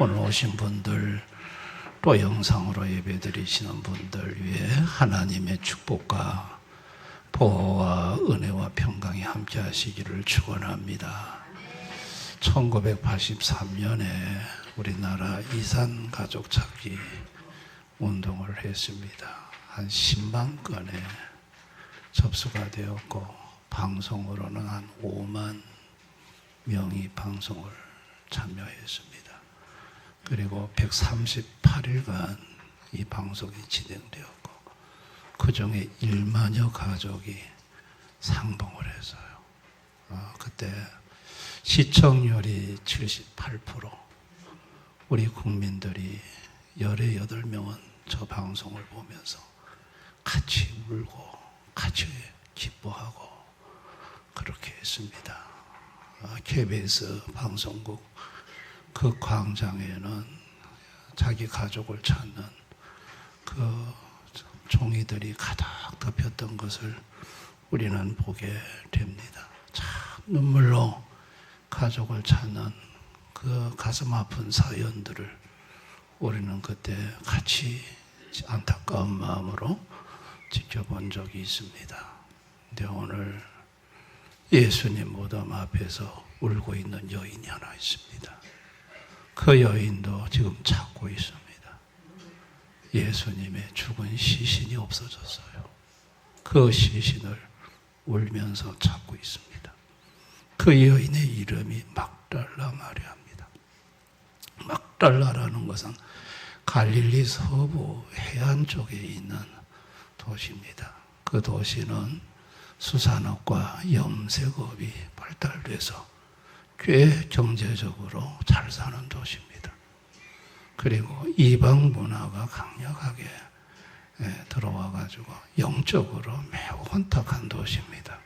오늘 오신 분들, 또 영상으로 예배드리시는 분들 위해 하나님의 축복과 보호와 은혜와 평강이 함께 하시기를 축원합니다. 1983년에 우리나라 이산 가족 찾기 운동을 했습니다. 한 10만 건에 접수가 되었고, 방송으로는 한 5만 명이 방송을 참여했습니다. 그리고 138일간 이 방송이 진행되었고, 그 중에 1만여 가족이 상봉을 했어요. 그때 시청률이 78%, 우리 국민들이 18명은 저 방송을 보면서 같이 울고 같이 기뻐하고 그렇게 했습니다. KBS 방송국 그 광장에는 자기 가족을 찾는 그 종이들이 가득 덮였던 것을 우리는 보게 됩니다. 참 눈물로 가족을 찾는 그 가슴 아픈 사연들을 우리는 그때 같이 안타까운 마음으로 지켜본 적이 있습니다. 근데 오늘 예수님 무덤 앞에서 울고 있는 여인이 하나 있습니다. 그 여인도 지금 찾고 있습니다. 예수님의 죽은 시신이 없어졌어요. 그 시신을 울면서 찾고 있습니다. 그 여인의 이름이 막달라 마리아입니다. 막달라라는 것은 갈릴리 서부 해안 쪽에 있는 도시입니다. 그 도시는 수산업과 염색업이 발달돼서 꽤 경제적으로 잘 사는 도시입니다. 그리고 이방 문화가 강력하게 들어와가지고 영적으로 매우 혼탁한 도시입니다.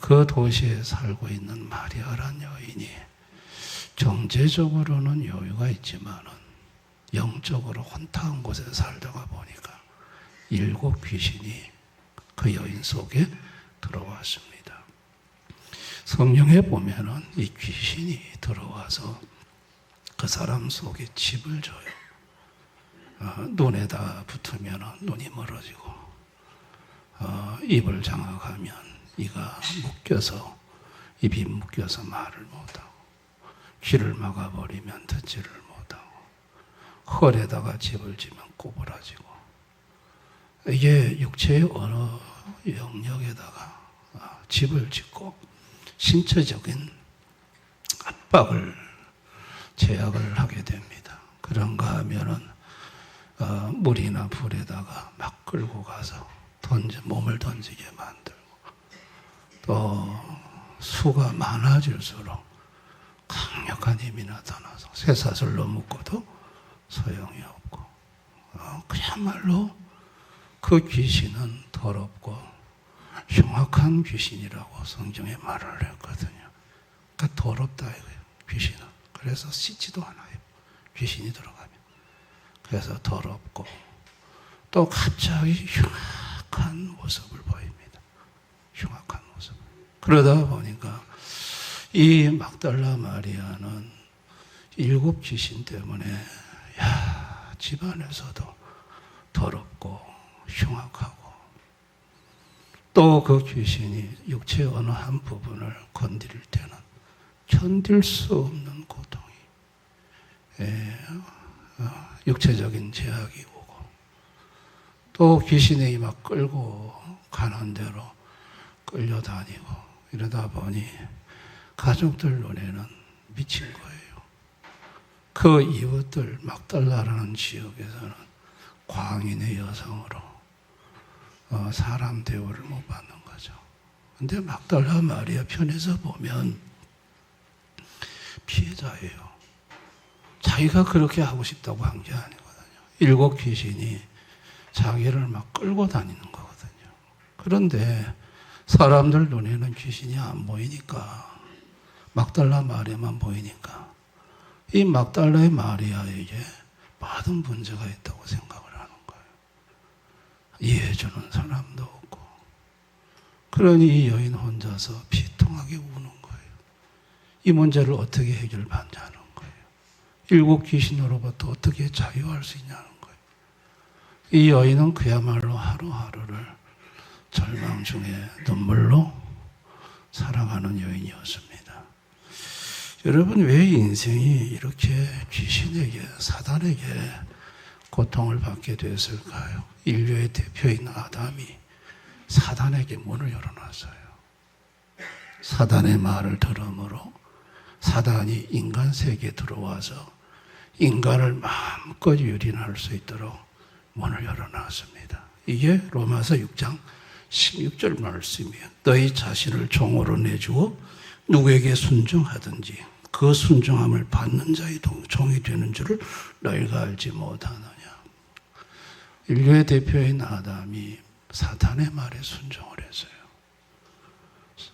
그 도시에 살고 있는 마리아란 여인이 경제적으로는 여유가 있지만은 영적으로 혼탁한 곳에 살다가 보니까 7 귀신이 그 여인 속에 들어왔습니다. 성경에 보면은 이 귀신이 들어와서 그 사람 속에 집을 줘요. 눈에다 붙으면 눈이 멀어지고, 입을 장악하면 입이 묶여서 말을 못하고, 귀를 막아버리면 듣지를 못하고, 헐에다가 집을 지면 꼬부라지고, 이게 육체의 어느 영역에다가 집을 짓고 신체적인 압박을, 제약을 하게 됩니다. 그런가 하면은 물이나 불에다가 막 끌고 가서 몸을 던지게 만들고, 또 수가 많아질수록 강력한 힘이 나타나서 쇠사슬로 묶어도 소용이 없고, 그야말로 그 귀신은 더럽고 흉악한 귀신이라고 성경에 말을 했거든요. 그러니까 더럽다 이거예요, 귀신은. 그래서 씻지도 않아요, 귀신이 들어가면. 그래서 더럽고, 또 갑자기 흉악한 모습을 보입니다. 흉악한 모습. 그러다 보니까 이 막달라 마리아는 7 귀신 때문에 집안에서도 더럽고 흉악하고, 또 그 귀신이 육체의 어느 한 부분을 건드릴 때는 견딜 수 없는 고통이, 육체적인 제약이 오고, 또 귀신이 막 끌고 가는 대로 끌려다니고, 이러다 보니 가족들 눈에는 미친 거예요. 그 이웃들, 막달라라는 지역에서는 광인의 여성으로 사람 대우를 못 받는 거죠. 근데 막달라 마리아 편에서 보면 피해자예요. 자기가 그렇게 하고 싶다고 한 게 아니거든요. 7 귀신이 자기를 막 끌고 다니는 거거든요. 그런데 사람들 눈에는 귀신이 안 보이니까, 막달라 마리아만 보이니까 이 막달라의 마리아에게 모든 문제가 있다고 생각을 하는 거예요. 이해해주는 사람도 없고, 그러니 이 여인 혼자서 비통하게 우는 거예요. 이 문제를 어떻게 해결받냐는 거예요. 일곱 귀신으로부터 어떻게 자유할 수 있냐는 거예요. 이 여인은 그야말로 하루하루를 절망 중에 눈물로 살아가는 여인이었습니다. 여러분, 왜 인생이 이렇게 귀신에게, 사단에게 고통을 받게 됐을까요? 인류의 대표인 아담이 사단에게 문을 열어놨어요. 사단의 말을 들음으로 사단이 인간 세계에 들어와서 인간을 마음껏 유린할 수 있도록 문을 열어놨습니다. 이게 로마서 6장 16절 말씀이에요. 너희 자신을 종으로 내주어 누구에게 순종하든지 그 순종함을 받는 자의 종이 되는 줄을 너희가 알지 못하느냐. 인류의 대표인 아담이 사탄의 말에 순종을 했어요.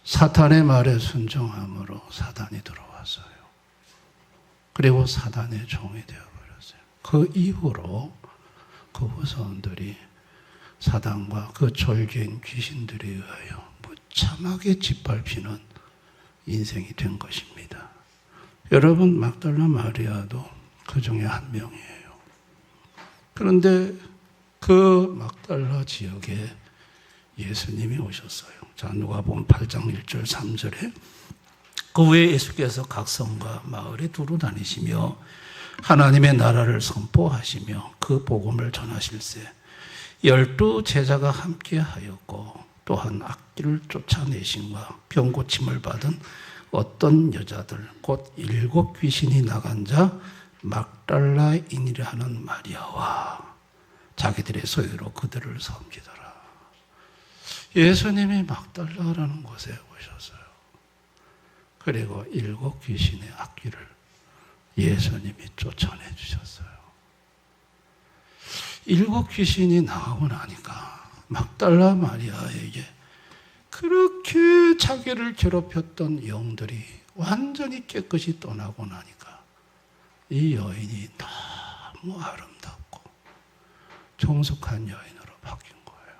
사탄의 말에 순종함으로 사단이 들어왔어요. 그리고 사단의 종이 되어버렸어요. 그 이후로 그 후손들이 사단과 그 졸개인 귀신들에 의하여 무참하게 짓밟히는 인생이 된 것입니다. 여러분, 막달라 마리아도 그 중에 한 명이에요. 그런데 그 막달라 지역에 예수님이 오셨어요. 자, 누가복음 8장 1절 3절에 그 후에 예수께서 각 성과 마을에 두루 다니시며 하나님의 나라를 선포하시며 그 복음을 전하실세 12 제자가 함께 하였고 또한 악기를 쫓아내심과 병고침을 받은 어떤 여자들 곧 7 귀신이 나간 자 막달라인이라 하는 마리아와 자기들의 소유로 그들을 섬기더라. 예수님이 막달라라는 곳에 오셨어요. 그리고 7 귀신의 악귀를 예수님이 쫓아내 주셨어요. 7 귀신이 나가고 나니까 막달라 마리아에게 그렇게 자기를 괴롭혔던 영들이 완전히 깨끗이 떠나고 나니까 이 여인이 너무 아름답고 종숙한 여인으로 바뀐 거예요.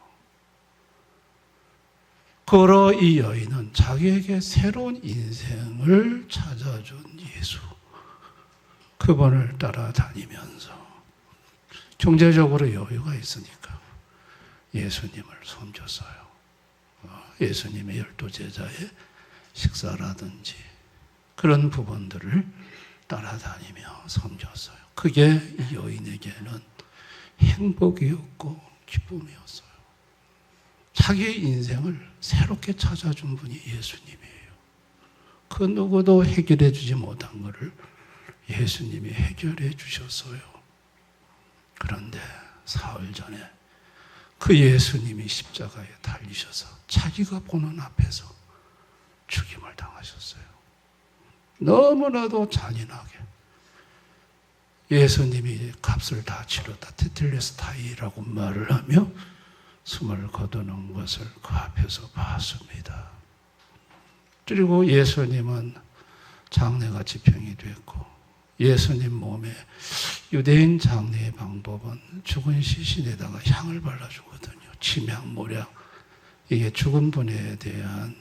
그러 이 여인은 자기에게 새로운 인생을 찾아준 예수, 그분을 따라다니면서 경제적으로 여유가 있으니까 예수님을 섬겼어요. 예수님의 12 제자의 식사라든지 그런 부분들을 따라다니며 섬겼어요. 그게 이 여인에게는 행복이었고 기쁨이었어요. 자기의 인생을 새롭게 찾아준 분이 예수님이에요. 그 누구도 해결해 주지 못한 것을 예수님이 해결해 주셨어요. 그런데 사흘 전에 그 예수님이 십자가에 달리셔서 자기가 보는 앞에서 죽임을 당하셨어요. 너무나도 잔인하게 예수님이 값을 다 치렀다 테텔레스타이라고 말을 하며 숨을 거두는 것을 그 앞에서 봤습니다. 그리고 예수님은 장례가 집행이 됐고 예수님 몸에 유대인 장례의 방법은 죽은 시신에다가 향을 발라주거든요. 침향, 모략. 이게 죽은 분에 대한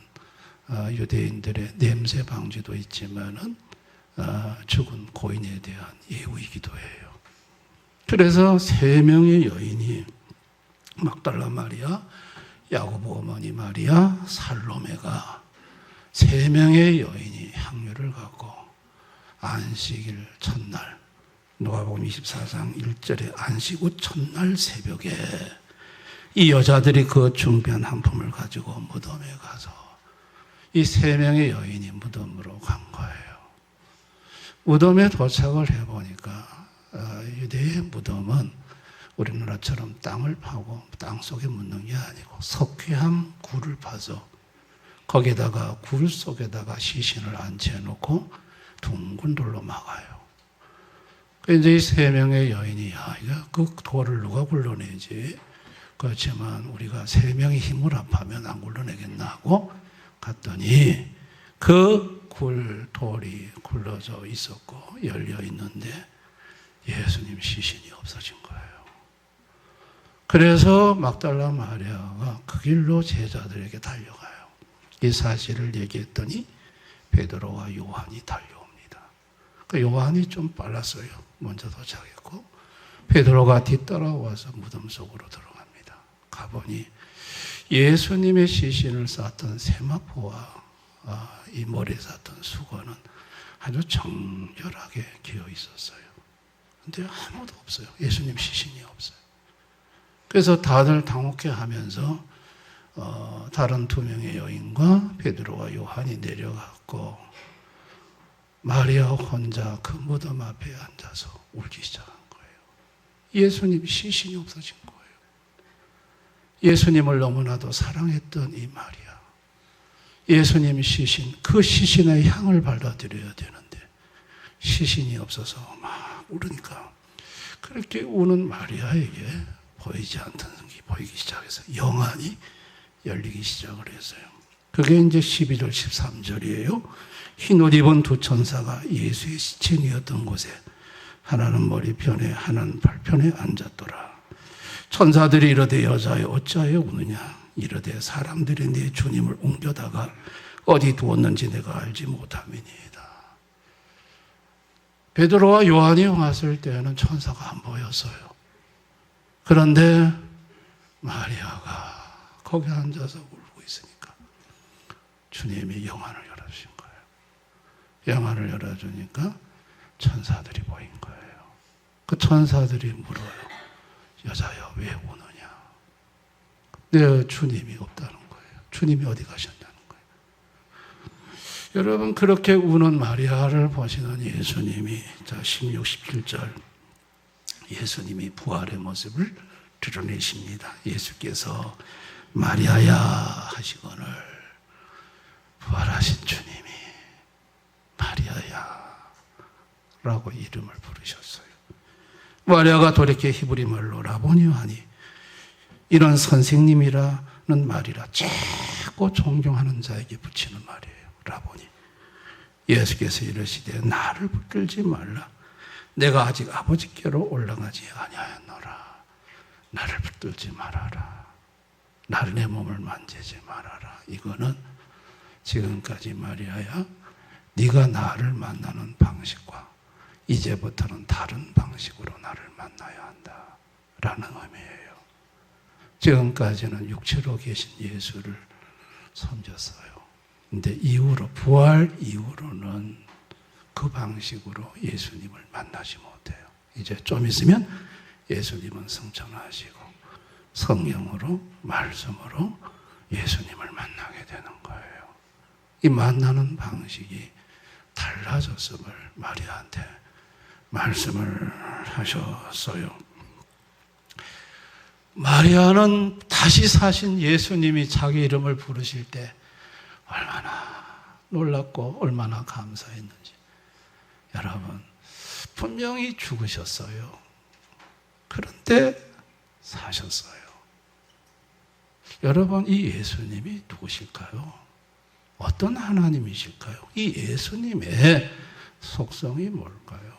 유대인들의 냄새 방지도 있지만은 죽은 고인에 대한 예우이기도 해요. 그래서 3명의 여인이 막달라 마리아, 야고보 어머니 마리아, 살로메가 3명의 여인이 향유를 갖고 안식일 첫날 누가복음 24장 1절에 안식 후 첫날 새벽에 이 여자들이 그 중변 한 품을 가지고 무덤에 가서 이 3명의 여인이 무덤으로 간 거예요. 무덤에 도착을 해보니까 유대의 무덤은 우리나라처럼 땅을 파고 땅 속에 묻는 게 아니고 석회암 굴을 파서 거기에다가 굴 속에다가 시신을 안치해놓고 둥근 돌로 막아요. 이제 이 3명의 여인이 이거 그 돌을 누가 굴러내지? 그렇지만 우리가 3명이 힘을 합하면 안 굴러내겠나 하고 갔더니 그 돌이 굴러져 있었고 열려 있는데 예수님 시신이 없어진 거예요. 그래서 막달라 마리아가 그 길로 제자들에게 달려가요. 이 사실을 얘기했더니 베드로와 요한이 달려옵니다. 그 요한이 좀 빨랐어요. 먼저 도착했고 베드로가 뒤따라와서 무덤 속으로 들어갑니다. 가보니 예수님의 시신을 쌌던 세마포와 이 머리에 쌌던 수건은 아주 정결하게 기어 있었어요. 근데 아무도 없어요. 예수님 시신이 없어요. 그래서 다들 당혹해 하면서 다른 두 명의 여인과 베드로와 요한이 내려갔고 마리아 혼자 그 무덤 앞에 앉아서 울기 시작한 거예요. 예수님 시신이 없어진 거예요. 예수님을 너무나도 사랑했던 이 마리아, 예수님 시신, 그 시신의 향을 발라드려야 되는데 시신이 없어서 막 울으니까 그렇게 우는 마리아에게 보이지 않던 성이 보이기 시작해서 영안이 열리기 시작을 했어요. 그게 이제 12절 13절이에요. 흰 옷 입은 두 천사가 예수의 시체이었던 곳에 하나는 머리편에 하나는 발편에 앉았더라. 천사들이 이르되 여자여 어찌하여 우느냐 이르되 사람들이 네 주님을 옮겨다가 어디 두었는지 내가 알지 못함이니이다. 베드로와 요한이 왔을 때는 천사가 안 보였어요. 그런데 마리아가 거기 앉아서 울고 있으니까 주님이 영안을 열어주신 거예요. 영안을 열어주니까 천사들이 보인 거예요. 그 천사들이 물어요. 여자여 왜 우느냐? 내 주님이 없다는 거예요. 주님이 어디 가셨냐는 거예요. 여러분 그렇게 우는 마리아를 보시는 예수님이 16, 17절 예수님이 부활의 모습을 드러내십니다. 예수께서 마리아야 하시거늘 부활하신 주님이 마리아야 라고 이름을 부르셨어요. 마리아가 돌이켜 히브리 말로 라보니 하니 이런 선생님이라는 말이라 자꾸 존경하는 자에게 붙이는 말이에요. 라보니. 예수께서 이르시되 나를 붙들지 말라. 내가 아직 아버지께로 올라가지 아니하였노라. 나를 붙들지 말아라. 나를 내 몸을 만지지 말아라. 이거는 지금까지 마리아야 네가 나를 만나는 방식과 이제부터는 다른 방식으로 나를 만나야 한다 라는 의미예요. 지금까지는 육체로 계신 예수를 섬겼어요. 근데 이후로 부활 이후로는 그 방식으로 예수님을 만나지 못해요. 이제 좀 있으면 예수님은 승천하시고 성령으로 말씀으로 예수님을 만나게 되는 거예요. 이 만나는 방식이 달라졌음을 마리아한테 말씀을 하셨어요. 마리아는 다시 사신 예수님이 자기 이름을 부르실 때 얼마나 놀랐고 얼마나 감사했는지. 여러분, 분명히 죽으셨어요. 그런데 사셨어요. 여러분, 이 예수님이 누구실까요? 어떤 하나님이실까요? 이 예수님의 속성이 뭘까요?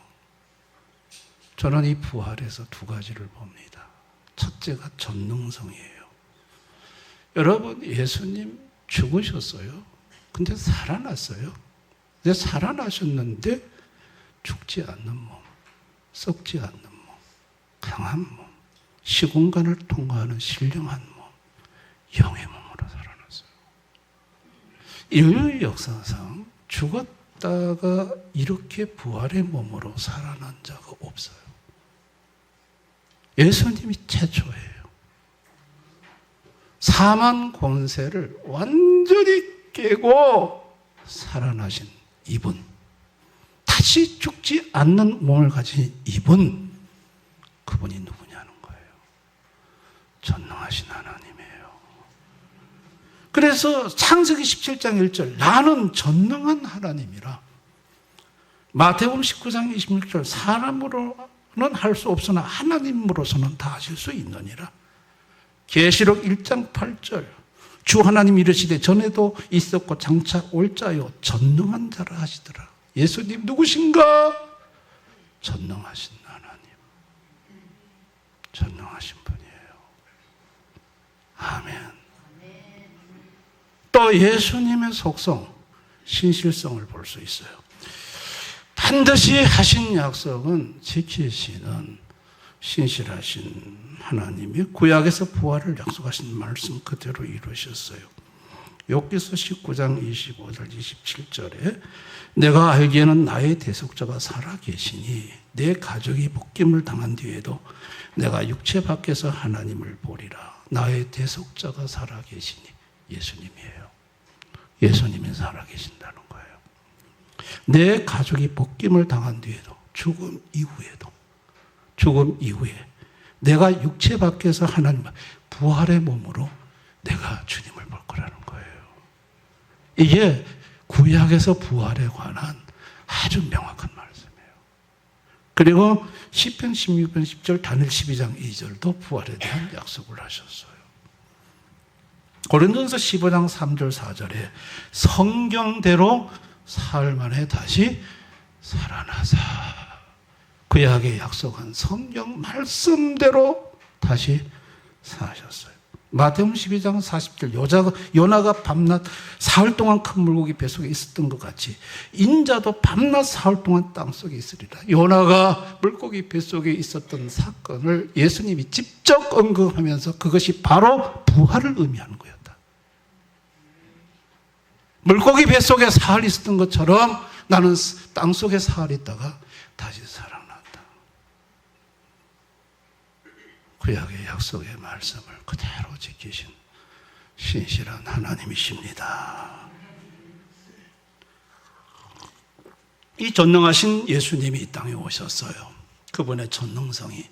저는 이 부활에서 두 가지를 봅니다. 첫째가 전능성이에요. 여러분, 예수님 죽으셨어요. 근데 살아났어요. 근데 살아나셨는데 죽지 않는 몸, 썩지 않는 몸, 강한 몸, 시공간을 통과하는 신령한 몸, 영의 몸으로 살아났어요. 인류 역사상 죽었다가 이렇게 부활의 몸으로 살아난 자가 없어요. 예수님이 최초예요. 사망 권세를 완전히 깨고 살아나신 이분, 다시 죽지 않는 몸을 가진 이분, 그분이 누구냐는 거예요. 전능하신 하나님이에요. 그래서 창세기 17장 1절 나는 전능한 하나님이라. 마태복음 19장 26절 사람으로는 할 수 없으나 하나님으로서는 다 하실 수 있느니라. 계시록 1장 8절 주 하나님 이르시되 전에도 있었고 장차 올 자요 전능한 자라 하시더라. 예수님 누구신가? 전능하신 하나님, 전능하신 분이에요. 아멘. 또 예수님의 속성, 신실성을 볼 수 있어요. 반드시 하신 약속은 지키시는 신실하신 하나님이 구약에서 부활을 약속하신 말씀 그대로 이루셨어요. 욥기서 19장 25절 27절에 내가 알기에는 나의 대속자가 살아계시니 내 가족이 복김을 당한 뒤에도 내가 육체 밖에서 하나님을 보리라. 나의 대속자가 살아계시니 예수님이에요. 예수님이 살아계신다는 거예요. 내 가족이 복김을 당한 뒤에도 죽음 이후에 내가 육체 밖에서 하나님 부활의 몸으로 내가 주님을 볼 거라는 거예요. 이게 구약에서 부활에 관한 아주 명확한 말씀이에요. 그리고 시편 16편 10절 다니엘 12장 2절도 부활에 대한 약속을 하셨어요. 고린도전서 15장 3절 4절에 성경대로 사흘 만에 다시 살아나사 구약에 약속한 성경 말씀대로 다시 사셨어요. 마태복음 12장 40절 요나가 밤낮 사흘 동안 큰 물고기 뱃속에 있었던 것 같이 인자도 밤낮 사흘 동안 땅속에 있으리라. 요나가 물고기 뱃속에 있었던 사건을 예수님이 직접 언급하면서 그것이 바로 부활을 의미하는 거였다. 물고기 뱃속에 사흘 있었던 것처럼 나는 땅속에 사흘 있다가 다시 살아난다. 구약의 약속의 말씀을 그대로 지키신 신실한 하나님이십니다. 이 전능하신 예수님이 이 땅에 오셨어요. 그분의 전능성이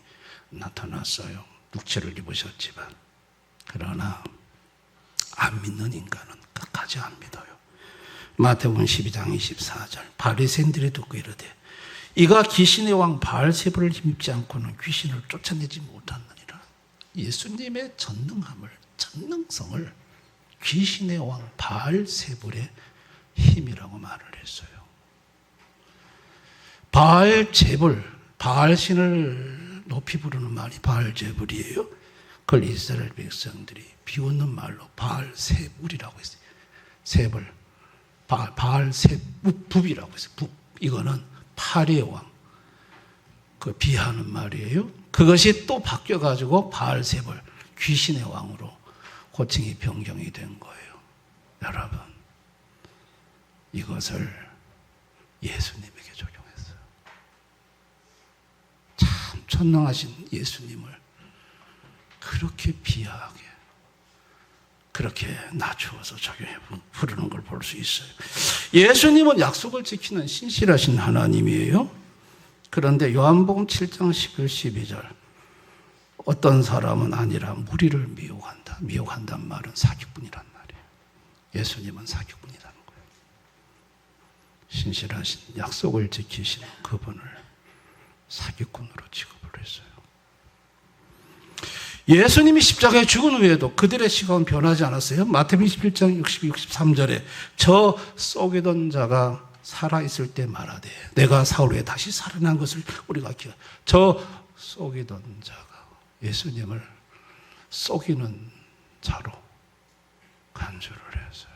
나타났어요. 육체를 입으셨지만 그러나 안 믿는 인간은 끝까지 안 믿어요. 마태복음 12장 24절 바리새인들이 듣고 이르되 이가 귀신의 왕 바알세불을 힘입지 않고는 귀신을 쫓아내지 못하느니라. 예수님의 전능성을 귀신의 왕 바알세불의 힘이라고 말을 했어요. 바알제불, 바알신을 높이 부르는 말이 바알제불이에요. 그걸 이스라엘 백성들이 비웃는 말로 바알세불이라고 했어요. 세불, 바알세불이라고 했어요. 부. 이거는 파리의 왕, 그 비하하는 말이에요. 그것이 또 바뀌어가지고 바알세불, 귀신의 왕으로 호칭이 변경이 된 거예요. 여러분, 이것을 예수님에게 적용했어요. 참 전능하신 예수님을 그렇게 비하하게, 그렇게 낮추어서 적용해 부르는 걸 볼 수 있어요. 예수님은 약속을 지키는 신실하신 하나님이에요. 그런데 요한복음 7장 11, 12절 어떤 사람은 아니라 무리를 미혹한다. 미혹한다는 말은 사기꾼이란 말이에요. 예수님은 사기꾼이라는 거예요. 신실하신 약속을 지키시는 그분을 사기꾼으로 취급을 했어요. 예수님이 십자가에 죽은 후에도 그들의 시각은 변하지 않았어요. 마태복음 21장 60, 63절에 저 쏘기던 자가 살아있을 때 말하되 내가 사흘 후에 다시 살아난 것을 우리가 기억. 저 쏘기던 자가 예수님을 쏘기는 자로 간주를 했어요.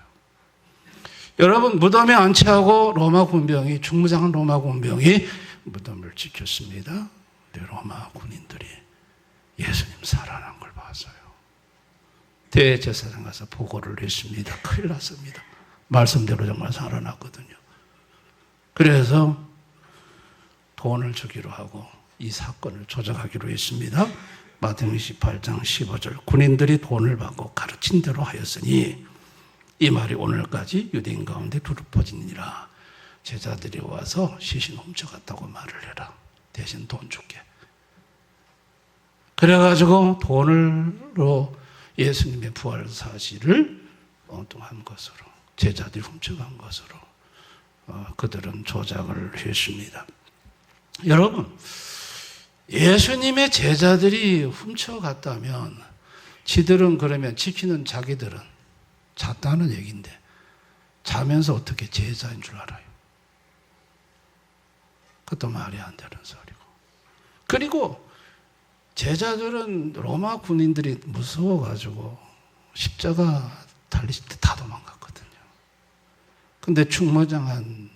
여러분, 무덤에 안치하고 로마 군병이, 중무장한 로마 군병이 무덤을 지켰습니다. 로마 군인들이 예수님 살아난 걸 봤어요. 대제사장 가서 보고를 했습니다. 큰일 났습니다. 말씀대로 정말 살아났거든요. 그래서 돈을 주기로 하고 이 사건을 조작하기로 했습니다. 마태복음 28장 15절 군인들이 돈을 받고 가르친 대로 하였으니 이 말이 오늘까지 유대인 가운데 두루 퍼지니라. 제자들이 와서 시신 훔쳐갔다고 말을 해라. 대신 돈 줄게. 그래가지고 돈으로 예수님의 부활 사실을 엉뚱한 것으로, 제자들이 훔쳐간 것으로 그들은 조작을 했습니다. 여러분, 예수님의 제자들이 훔쳐갔다면 지들은 그러면 지키는 자기들은 잤다는 얘기인데 자면서 어떻게 제자인 줄 알아요? 그것도 말이 안 되는 소리고. 그리고 제자들은 로마 군인들이 무서워가지고 십자가 달리실 때 다 도망갔거든요. 근데 충무장한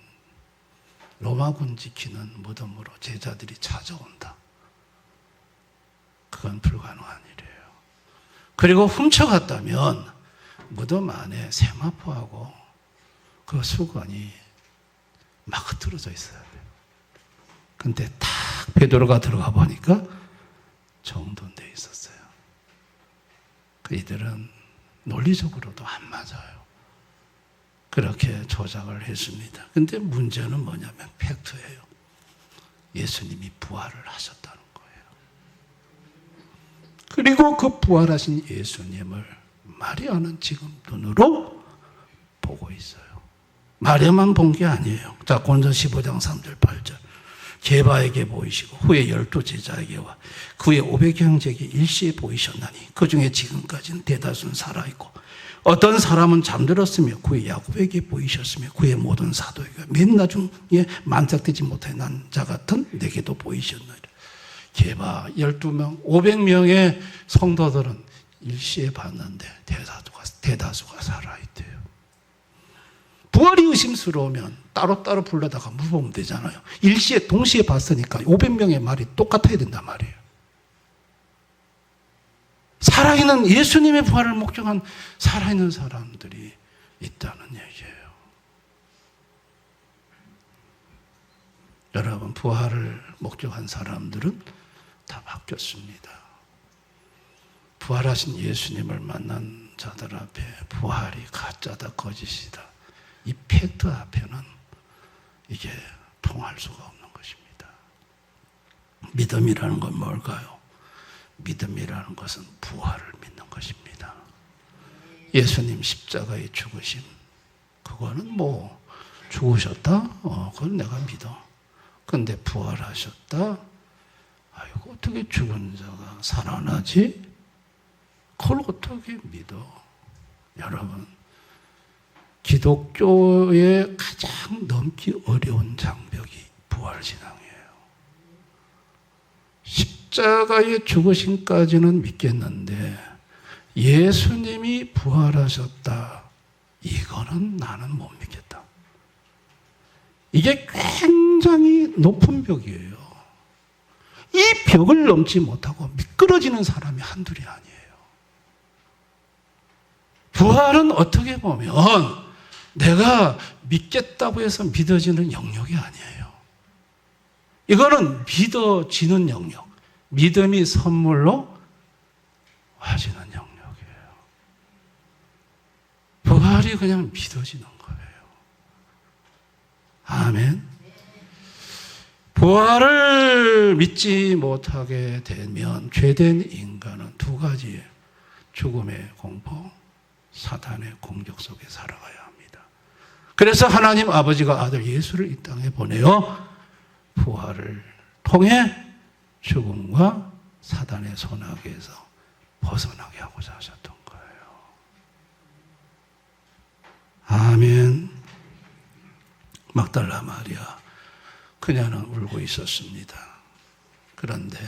로마군 지키는 무덤으로 제자들이 찾아온다. 그건 불가능한 일이에요. 그리고 훔쳐갔다면 무덤 안에 세마포하고 그 수건이 막 흐트러져 있어야 돼요. 근데 딱 베드로가 들어가 보니까 정돈되어 있었어요. 그 이들은 논리적으로도 안 맞아요. 그렇게 조작을 했습니다. 근데 문제는 뭐냐면 팩트예요. 예수님이 부활을 하셨다는 거예요. 그리고 그 부활하신 예수님을 마리아는 지금 눈으로 보고 있어요. 마리아만 본 게 아니에요. 자, 고린도서 15장 3절 8절. 게바에게 보이시고 후에 12제자에게와 그의 500형제에게 일시에 보이셨나니 그 중에 지금까지는 대다수는 살아있고 어떤 사람은 잠들었으며 그의 야곱에게 보이셨으며 그의 모든 사도에게 맨 나중에 만삭되지 못한 자 같은 내게도 보이셨느니라. 게바 12명 500명의 성도들은 일시에 봤는데 대다수가 살아있대요. 부활이 의심스러우면 따로따로 불러다가 물어보면 되잖아요. 일시에 동시에 봤으니까 500명의 말이 똑같아야 된단 말이에요. 살아있는 예수님의 부활을 목격한 살아있는 사람들이 있다는 얘기예요. 여러분, 부활을 목격한 사람들은 다 바뀌었습니다. 부활하신 예수님을 만난 자들 앞에 부활이 가짜다 거짓이다, 이 팩트 앞에는 이게 통할 수가 없는 것입니다. 믿음이라는 건 뭘까요? 믿음이라는 것은 부활을 믿는 것입니다. 예수님 십자가의 죽으심, 그거는 뭐 죽으셨다? 그건 내가 믿어. 근데 부활하셨다? 아이고, 어떻게 죽은 자가 살아나지? 그걸 어떻게 믿어? 여러분, 기독교의 가장 넘기 어려운 장벽이 부활신앙이에요. 십자가의 죽으심까지는 믿겠는데 예수님이 부활하셨다, 이거는 나는 못 믿겠다. 이게 굉장히 높은 벽이에요. 이 벽을 넘지 못하고 미끄러지는 사람이 한둘이 아니에요. 부활은 어떻게 보면 내가 믿겠다고 해서 믿어지는 영역이 아니에요. 이거는 믿어지는 영역, 믿음이 선물로 와지는 영역이에요. 부활이 그냥 믿어지는 거예요. 아멘. 부활을 믿지 못하게 되면 죄된 인간은 두 가지 죽음의 공포, 사탄의 공격 속에 살아가야 합니다. 그래서 하나님 아버지가 아들 예수를 이 땅에 보내어 부활을 통해 죽음과 사단의 손아귀에서 벗어나게 하고자 하셨던 거예요. 아멘. 막달라 마리아, 그녀는 울고 있었습니다. 그런데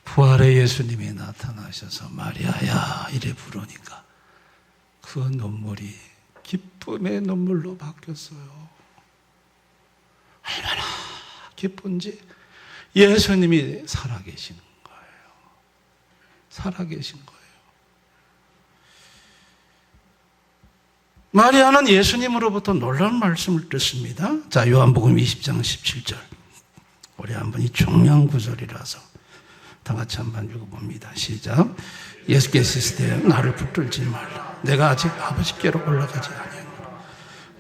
부활의 예수님이 나타나셔서 마리아야 이래 부르니까 그 눈물이 기쁨의 눈물로 바뀌었어요. 얼마나 기쁜지. 예수님이 살아계신 거예요. 살아계신 거예요. 마리아는 예수님으로부터 놀라운 말씀을 듣습니다. 자, 요한복음 20장 17절. 우리 한번 이 중요한 구절이라서 다 같이 한번 읽어봅니다. 시작. 예수께서 이르시되 나를 붙들지 말라. 내가 아직 아버지께로 올라가지 아니하노라.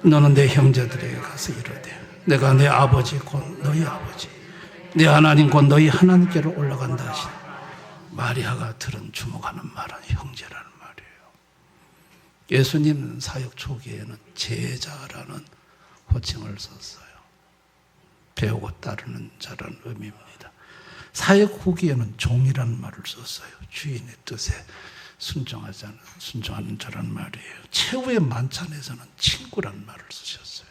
너는 내 형제들에게 가서 이르되 내가 내 아버지 곧 너희 아버지, 내 하나님 곧 너희 하나님께로 올라간다 하시니. 마리아가 들은 주목하는 말은 형제라는 말이에요. 예수님 사역 초기에는 제자라는 호칭을 썼어요. 배우고 따르는 자라는 의미입니다. 사역 후기에는 종이라는 말을 썼어요. 주인의 뜻에 순종하는 자라는 말이에요. 최후의 만찬에서는 친구라는 말을 쓰셨어요.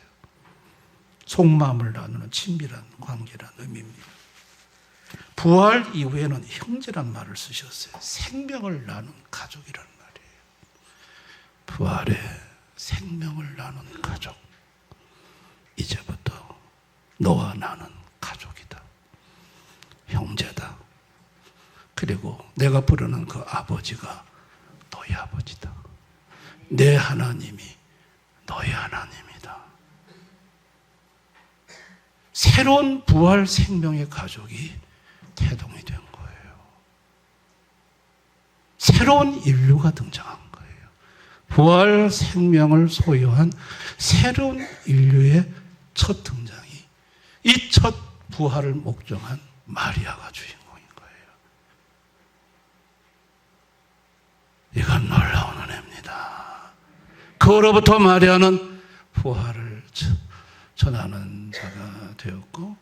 속마음을 나누는 친밀한 관계라는 의미입니다. 부활 이후에는 형제란 말을 쓰셨어요. 생명을 나눈 가족이란 말이에요. 부활에 생명을 나눈 가족. 이제부터 너와 나는 가족이다. 형제다. 그리고 내가 부르는 그 아버지가 너의 아버지다. 내 하나님이 너의 하나님이다. 새로운 부활 생명의 가족이 태동이 된 거예요. 새로운 인류가 등장한 거예요. 부활 생명을 소유한 새로운 인류의 첫 등장이 이 첫 부활을 목정한 마리아가 주인공인 거예요. 이건 놀라운 은혜입니다. 그로부터 마리아는 부활을 전하는 자가 되었고,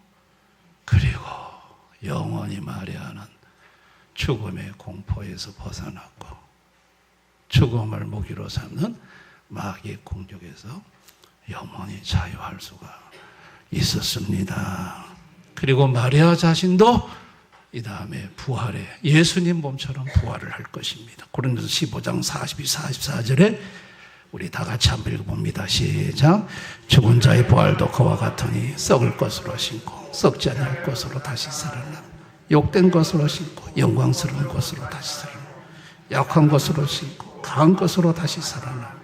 그리고 영원히 마리아는 죽음의 공포에서 벗어났고 죽음을 무기로 삼는 마귀의 공격에서 영원히 자유할 수가 있었습니다. 그리고 마리아 자신도 이 다음에 부활에 예수님 몸처럼 부활을 할 것입니다. 고린도서 15장 42, 44절에 우리 다 같이 한번 읽어봅니다. 시작. 죽은 자의 부활도 그와 같으니 썩을 것으로 신고 썩지 않을 것으로 다시 살아나 욕된 것으로 신고 영광스러운 것으로 다시 살아나 약한 것으로 신고 강한 것으로 다시 살아나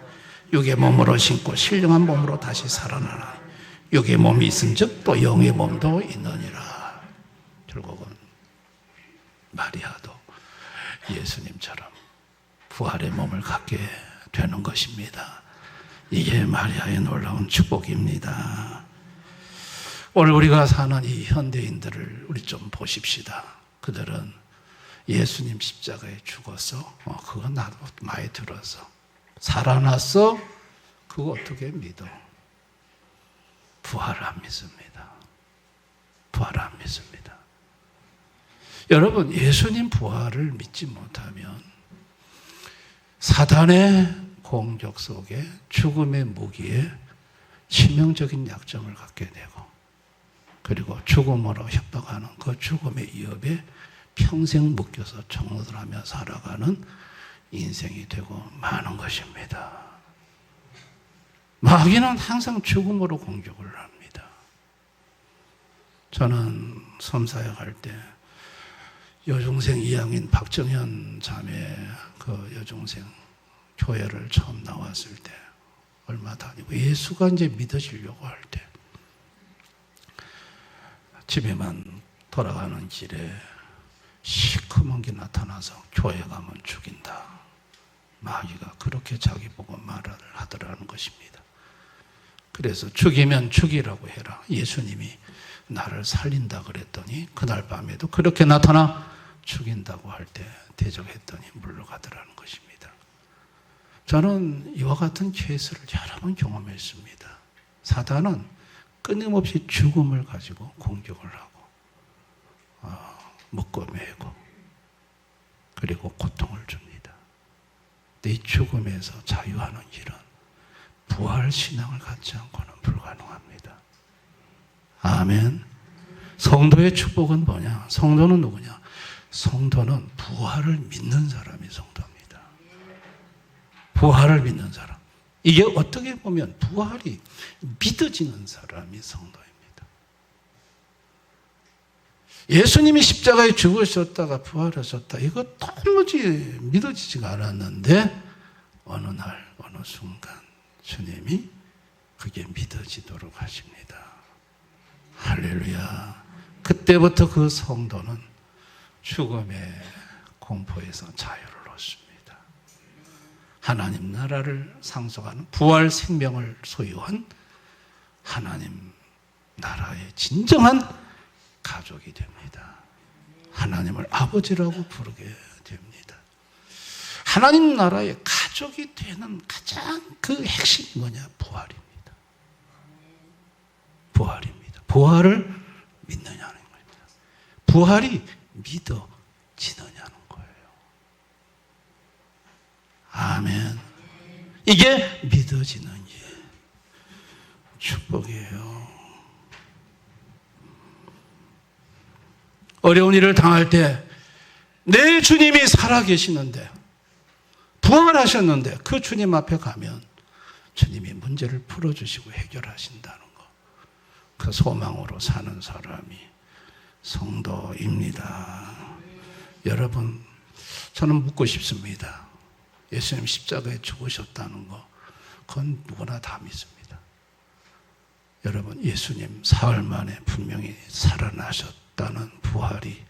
육의 몸으로 신고 신령한 몸으로 다시 살아나나 육의 몸이 있은즉 또 영의 몸도 있느니라. 결국은 마리아도 예수님처럼 부활의 몸을 갖게 되는 것입니다. 이게 마리아의 놀라운 축복입니다. 오늘 우리가 사는 이 현대인들을 우리 좀 보십시다. 그들은 예수님 십자가에 죽어서 그거 나도 많이 들어서 살아났어? 그거 어떻게 믿어? 부활을 안 믿습니다. 부활을 안 믿습니다. 여러분, 예수님 부활을 믿지 못하면 사단의 공격 속에 죽음의 무기에 치명적인 약점을 갖게 되고, 그리고 죽음으로 협박하는 그 죽음의 위협에 평생 묶여서 종노릇하며 살아가는 인생이 되고 마는 것입니다. 마귀는 항상 죽음으로 공격을 합니다. 저는 섬사역할 때 여중생 이양인 박정현 자매 그 여중생 교회를 처음 나왔을 때 얼마 다니고 예수가 이제 믿어지려고 할 때 집에만 돌아가는 길에 시커먼 게 나타나서 교회 가면 죽인다. 마귀가 그렇게 자기 보고 말을 하더라는 것입니다. 그래서 죽이면 죽이라고 해라. 예수님이 나를 살린다 그랬더니 그날 밤에도 그렇게 나타나 죽인다고 할 때 대적했더니 물러가더라는 것입니다. 저는 이와 같은 케이스를 여러 번 경험했습니다. 사단은 끊임없이 죽음을 가지고 공격을 하고 묶어매고 그리고 고통을 줍니다. 이 죽음에서 자유하는 길은 부활 신앙을 갖지 않고는 불가능합니다. 아멘. 성도의 축복은 뭐냐? 성도는 누구냐? 성도는 부활을 믿는 사람이 성도입니다. 부활을 믿는 사람. 이게 어떻게 보면 부활이 믿어지는 사람이 성도입니다. 예수님이 십자가에 죽으셨다가 부활하셨다. 이거 도무지 믿어지지가 않았는데 어느 날 어느 순간 주님이 그게 믿어지도록 하십니다. 할렐루야. 그때부터 그 성도는 죽음의 공포에서 자유를 얻습니다. 하나님 나라를 상속하는 부활 생명을 소유한 하나님 나라의 진정한 가족이 됩니다. 하나님을 아버지라고 부르게 됩니다. 하나님 나라의 가족이 되는 가장 그 핵심이 뭐냐? 부활입니다. 부활입니다. 부활을 믿느냐는 겁니다. 부활이 믿어지느냐는 거예요. 아멘. 이게 믿어지는 일. 축복이에요. 어려운 일을 당할 때 내 주님이 살아계시는데 부활하셨는데 그 주님 앞에 가면 주님이 문제를 풀어주시고 해결하신다는 거. 그 소망으로 사는 사람이 성도입니다. 여러분, 저는 묻고 싶습니다. 예수님 십자가에 죽으셨다는 거, 그건 누구나 다 믿습니다. 여러분, 예수님 사흘 만에 분명히 살아나셨다는 부활이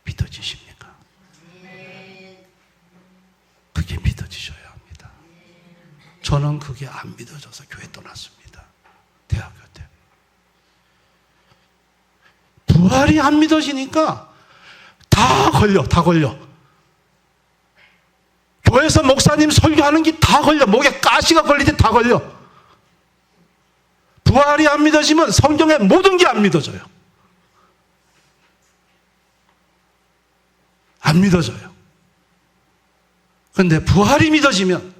믿어지십니까? 그게 믿어지셔야 합니다. 저는 그게 안 믿어져서 교회 떠났습니다. 대학교 때. 부활이 안 믿어지니까 다 걸려. 교회에서 목사님 설교하는 게 다 걸려. 목에 가시가 걸리듯 다 걸려. 부활이 안 믿어지면 성경의 모든 게 안 믿어져요. 안 믿어져요. 그런데 부활이 믿어지면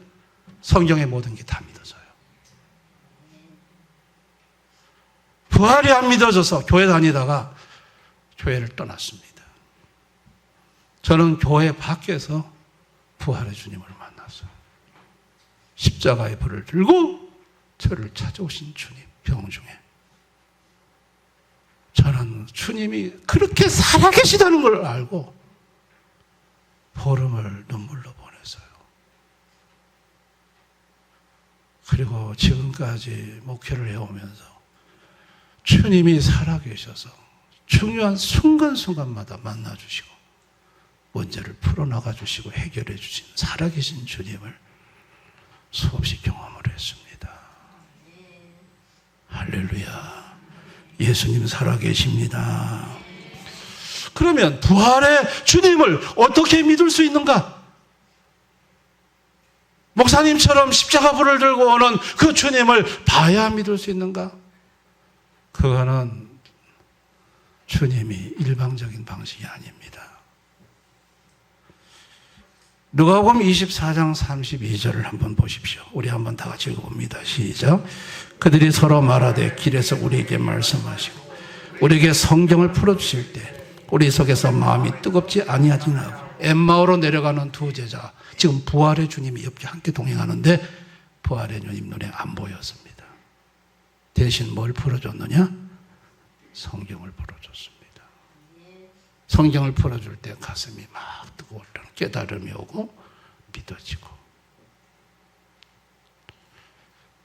성경의 모든 게 다 믿어져요. 부활이 안 믿어져서 교회 다니다가 교회를 떠났습니다. 저는 교회 밖에서 부활의 주님을 만났어요. 십자가의 불을 들고 저를 찾아오신 주님, 병중에. 저는 주님이 그렇게 살아계시다는 걸 알고 보름을 눈물로 보냈어요. 그리고 지금까지 목회를 해오면서 주님이 살아계셔서 중요한 순간순간마다 만나주시고 문제를 풀어나가 주시고 해결해 주신 살아계신 주님을 수없이 경험을 했습니다. 할렐루야. 예수님 살아계십니다. 그러면 부활의 주님을 어떻게 믿을 수 있는가? 목사님처럼 십자가 불을 들고 오는 그 주님을 봐야 믿을 수 있는가? 그거는 주님이 일방적인 방식이 아닙니다. 누가복음 24장 32절을 한번 보십시오. 우리 한번 다 같이 읽어봅니다. 시작. 그들이 서로 말하되 길에서 우리에게 말씀하시고 우리에게 성경을 풀어주실 때 우리 속에서 마음이 뜨겁지 아니하지나. 엠마오로 내려가는 두 제자, 지금 부활의 주님이 옆에 함께 동행하는데 부활의 주님 눈에 안 보였습니다. 대신 뭘 풀어줬느냐? 성경을 풀어줬습니다. 성경을 풀어줄 때 가슴이 막 뜨거울 때는 깨달음이 오고 믿어지고.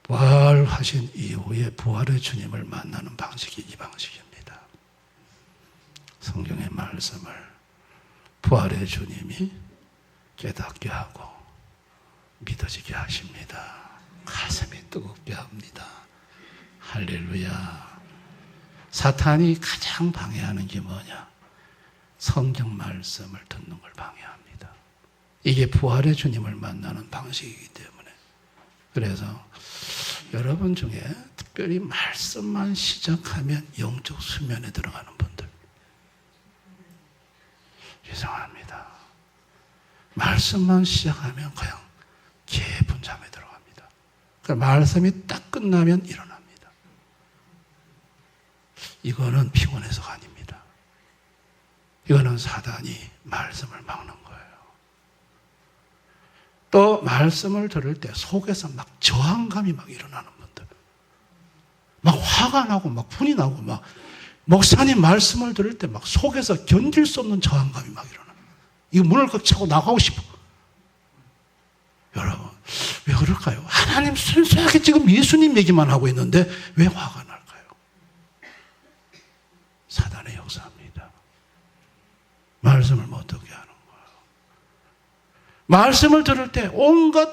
부활하신 이후에 부활의 주님을 만나는 방식이 이 방식입니다. 성경의 말씀을 부활의 주님이 깨닫게 하고 믿어지게 하십니다. 가슴이 뜨겁게 합니다. 할렐루야. 사탄이 가장 방해하는 게 뭐냐? 성경 말씀을 듣는 걸 방해합니다. 이게 부활의 주님을 만나는 방식이기 때문에. 그래서 여러분 중에 특별히 말씀만 시작하면 영적 수면에 들어가는 분들 죄송합니다. 말씀만 시작하면 그냥 깊은 잠에 들어갑니다. 그러니까 말씀이 딱 끝나면 일어납니다. 이거는 피곤해서가 아닙니다. 이거는 사단이 말씀을 막는 거예요. 또 말씀을 들을 때 속에서 막 저항감이 막 일어나는 분들, 막 화가 나고 막 분이 나고 막 목사님 말씀을 들을 때 막 속에서 견딜 수 없는 저항감이 막 일어나. 이거 문을 꽉 차고 나가고 싶어. 여러분, 왜 그럴까요? 하나님 순수하게 지금 예수님 얘기만 하고 있는데 왜 화가 날까요? 사단의 역사입니다. 말씀을 못 듣게 하는 거예요. 말씀을 들을 때 온갖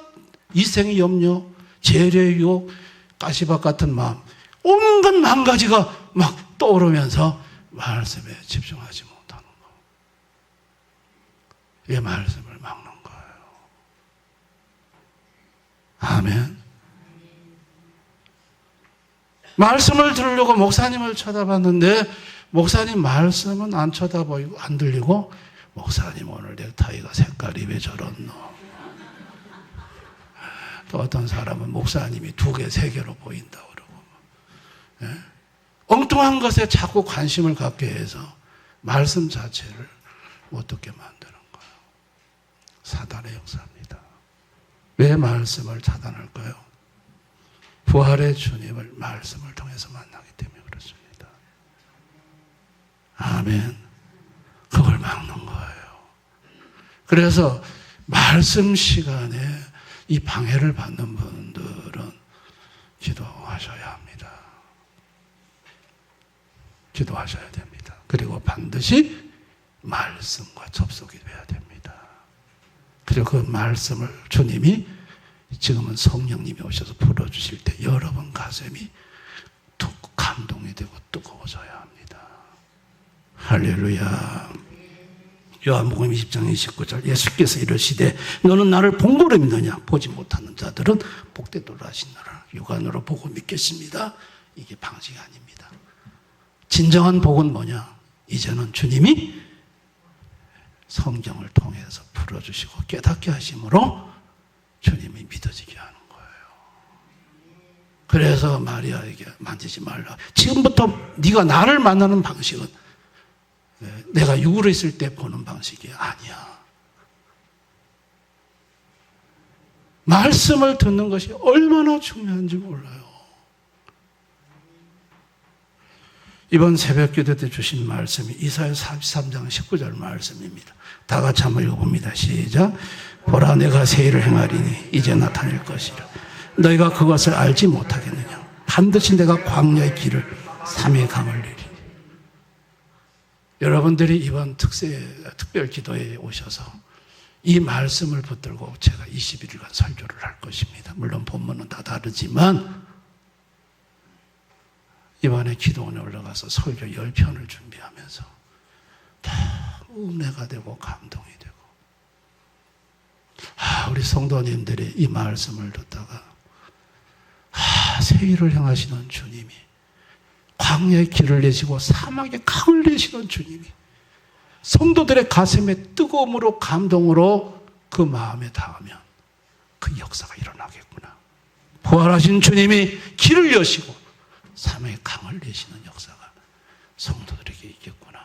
이생의 염려, 재래의 유혹, 가시밭 같은 마음, 온갖 망가지가 막 떠오르면서 말씀에 집중하지 못하는 거. 이게 말씀을 막는 거예요. 아멘. 말씀을 들으려고 목사님을 쳐다봤는데 목사님 말씀은 안 쳐다보이고 안 들리고 목사님 오늘 넥타이가 색깔이 왜 저렇노? 또 어떤 사람은 목사님이 2개, 3개로 보인다고 그러고. 예? 엉뚱한 것에 자꾸 관심을 갖게 해서 말씀 자체를 못 듣게 만드는 거예요. 사단의 역사입니다. 왜 말씀을 차단할까요? 부활의 주님을 말씀을 통해서 만나기 때문에 그렇습니다. 아멘. 그걸 막는 거예요. 그래서 말씀 시간에 이 방해를 받는 분들은 기도하셔야 합니다. 기도하셔야 됩니다. 그리고 반드시 말씀과 접속이 돼야 됩니다. 그리고 그 말씀을 주님이 지금은 성령님이 오셔서 풀어주실 때 여러분 가슴이 감동이 되고 뜨거워져야 합니다. 할렐루야. 요한복음 20장 29절 예수께서 이르시되 너는 나를 본 거로 믿느냐? 보지 못하는 자들은 복되도록 하시느라 육안으로 보고 믿겠습니다. 이게 방식이 아닙니다. 진정한 복은 뭐냐? 이제는 주님이 성경을 통해서 풀어주시고 깨닫게 하심으로 주님이 믿어지게 하는 거예요. 그래서 마리아에게 만지지 말라. 지금부터 네가 나를 만나는 방식은 내가 육으로 있을 때 보는 방식이 아니야. 말씀을 듣는 것이 얼마나 중요한지 몰라요. 이번 새벽 기도 때 주신 말씀이 이사야 43장 19절 말씀입니다. 다 같이 한번 읽어봅니다. 시작. 보라 내가 새 일을 행하리니 이제 나타낼 것이라. 너희가 그것을 알지 못하겠느냐. 반드시 내가 광야의 길을 삼의 강을 내리니. 여러분들이 이번 특별 기도에 오셔서 이 말씀을 붙들고 제가 21일간 설교를 할 것입니다. 물론 본문은 다 다르지만 이번에 기도원에 올라가서 설교 10편을 준비하면서 다 은혜가 되고 감동이 되고 우리 성도님들이 이 말씀을 듣다가 새 일을 행하시는 주님이 광야의 길을 내시고 사막의 강을 내시는 주님이 성도들의 가슴에 뜨거움으로 감동으로 그 마음에 닿으면 그 역사가 일어나겠구나. 부활하신 주님이 길을 여시고 사막의 강을 내시는 역사가 성도들에게 있겠구나.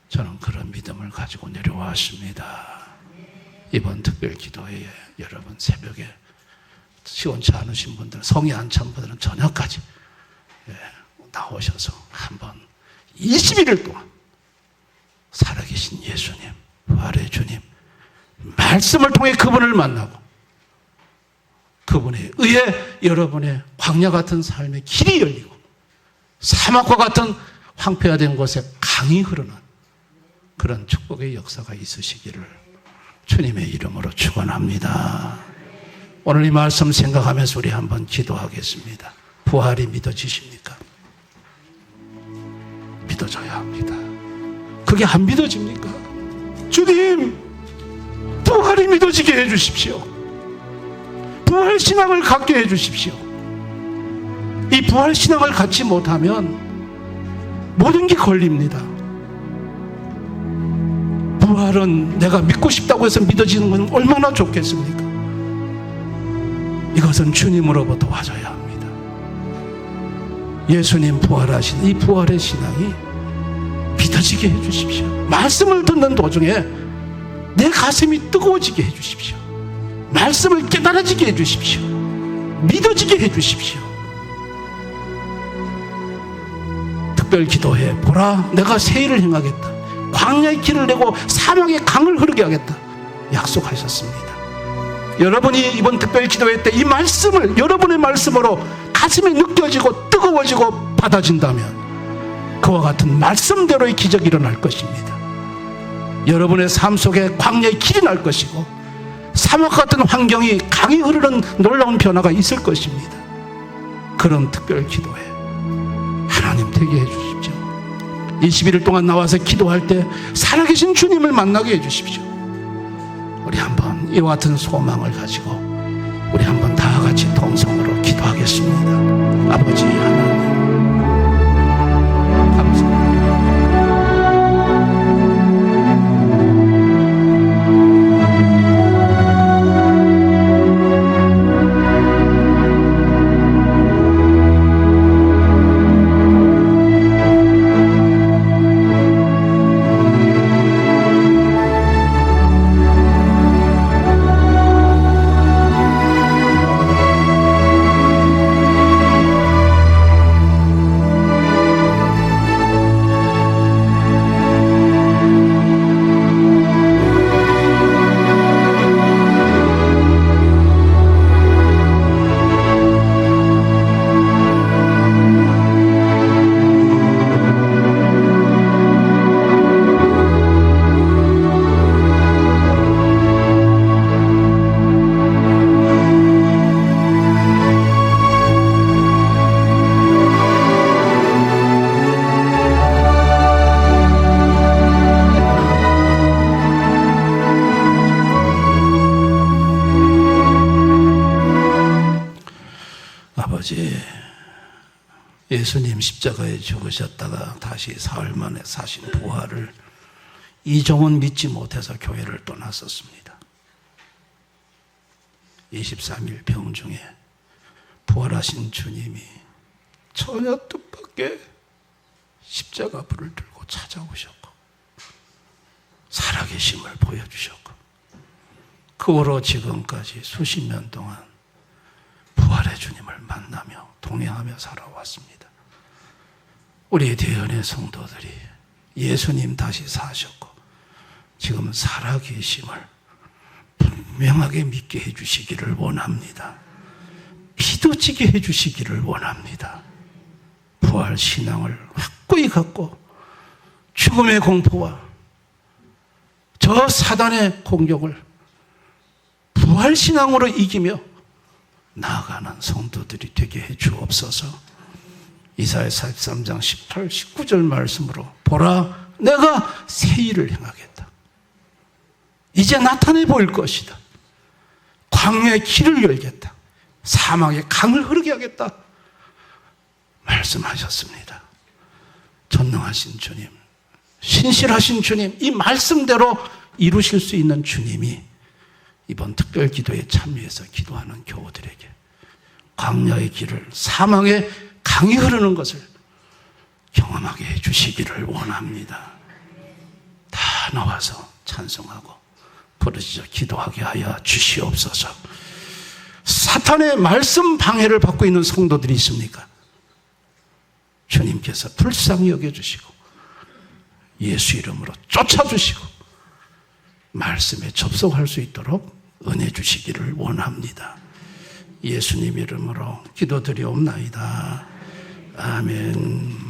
저는 그런 믿음을 가지고 내려왔습니다. 이번 특별 기도회에 여러분 새벽에 시원치 않으신 분들, 성이 안 찬 분들은 저녁까지 나오셔서 한번 21일 동안 살아계신 예수님, 부활의 주님, 말씀을 통해 그분을 만나고 그분에 의해 여러분의 광야 같은 삶의 길이 열리고 사막과 같은 황폐화된 곳에 강이 흐르는 그런 축복의 역사가 있으시기를 주님의 이름으로 축원합니다. 오늘 이 말씀 생각하면서 우리 한번 기도하겠습니다. 부활이 믿어지십니까? 믿어져야 합니다. 그게 안 믿어집니까? 주님, 부활이 믿어지게 해주십시오. 부활 신앙을 갖게 해주십시오. 이 부활 신앙을 갖지 못하면 모든 게 걸립니다. 부활은 내가 믿고 싶다고 해서 믿어지는 건 얼마나 좋겠습니까? 이것은 주님으로부터 와줘야 합니다. 예수님 부활하신 이 부활의 신앙이 믿어지게 해주십시오. 말씀을 듣는 도중에 내 가슴이 뜨거워지게 해주십시오. 말씀을 깨달아지게 해주십시오. 믿어지게 해주십시오. 특별 기도해 보라 내가 새 일을 행하겠다. 광야의 길을 내고 사막의 강을 흐르게 하겠다. 약속하셨습니다. 여러분이 이번 특별 기도회 때 이 말씀을 여러분의 말씀으로 가슴에 느껴지고 뜨거워지고 받아진다면 그와 같은 말씀대로의 기적이 일어날 것입니다. 여러분의 삶 속에 광야의 길이 날 것이고 사막 같은 환경이 강이 흐르는 놀라운 변화가 있을 것입니다. 그런 특별 기도회 하나님 되게 해주십시오. 21일 동안 나와서 기도할 때 살아계신 주님을 만나게 해주십시오. 우리 한번 이와 같은 소망을 가지고 우리 한번 다 같이 동성으로 기도하겠습니다. 아버지 하나님 감사합니다. 아버지, 예수님 십자가에 죽으셨다가 다시 사흘 만에 사신 부활을 이종은 믿지 못해서 교회를 떠났었습니다. 23일 병중에 부활하신 주님이 전혀 뜻밖의 십자가 불을 들고 찾아오셨고 살아계심을 보여주셨고 그 후로 지금까지 수십 년 동안 부활의 주님을 만나며 동행하며 살아왔습니다. 우리 대연의 성도들이 예수님 다시 사셨고 지금 살아계심을 분명하게 믿게 해주시기를 원합니다. 믿어지게 해주시기를 원합니다. 부활 신앙을 확고히 갖고 죽음의 공포와 저 사단의 공격을 부활 신앙으로 이기며 나아가는 성도들이 되게 해 주옵소서. 이사야 43장 18, 19절 말씀으로 보라, 내가 새 일을 행하겠다. 이제 나타내 보일 것이다. 광야의 길을 열겠다. 사막의 강을 흐르게 하겠다. 말씀하셨습니다. 전능하신 주님, 신실하신 주님, 이 말씀대로 이루실 수 있는 주님이 이번 특별 기도에 참여해서 기도하는 교우들에게 광야의 길을, 사막의 강이 흐르는 것을 경험하게 해주시기를 원합니다. 다 나와서 찬송하고 부르짖어 기도하게 하여 주시옵소서. 사탄의 말씀 방해를 받고 있는 성도들이 있습니까? 주님께서 불쌍히 여겨주시고 예수 이름으로 쫓아주시고 말씀에 접속할 수 있도록 은혜 주시기를 원합니다. 예수님 이름으로 기도드리옵나이다. 아멘.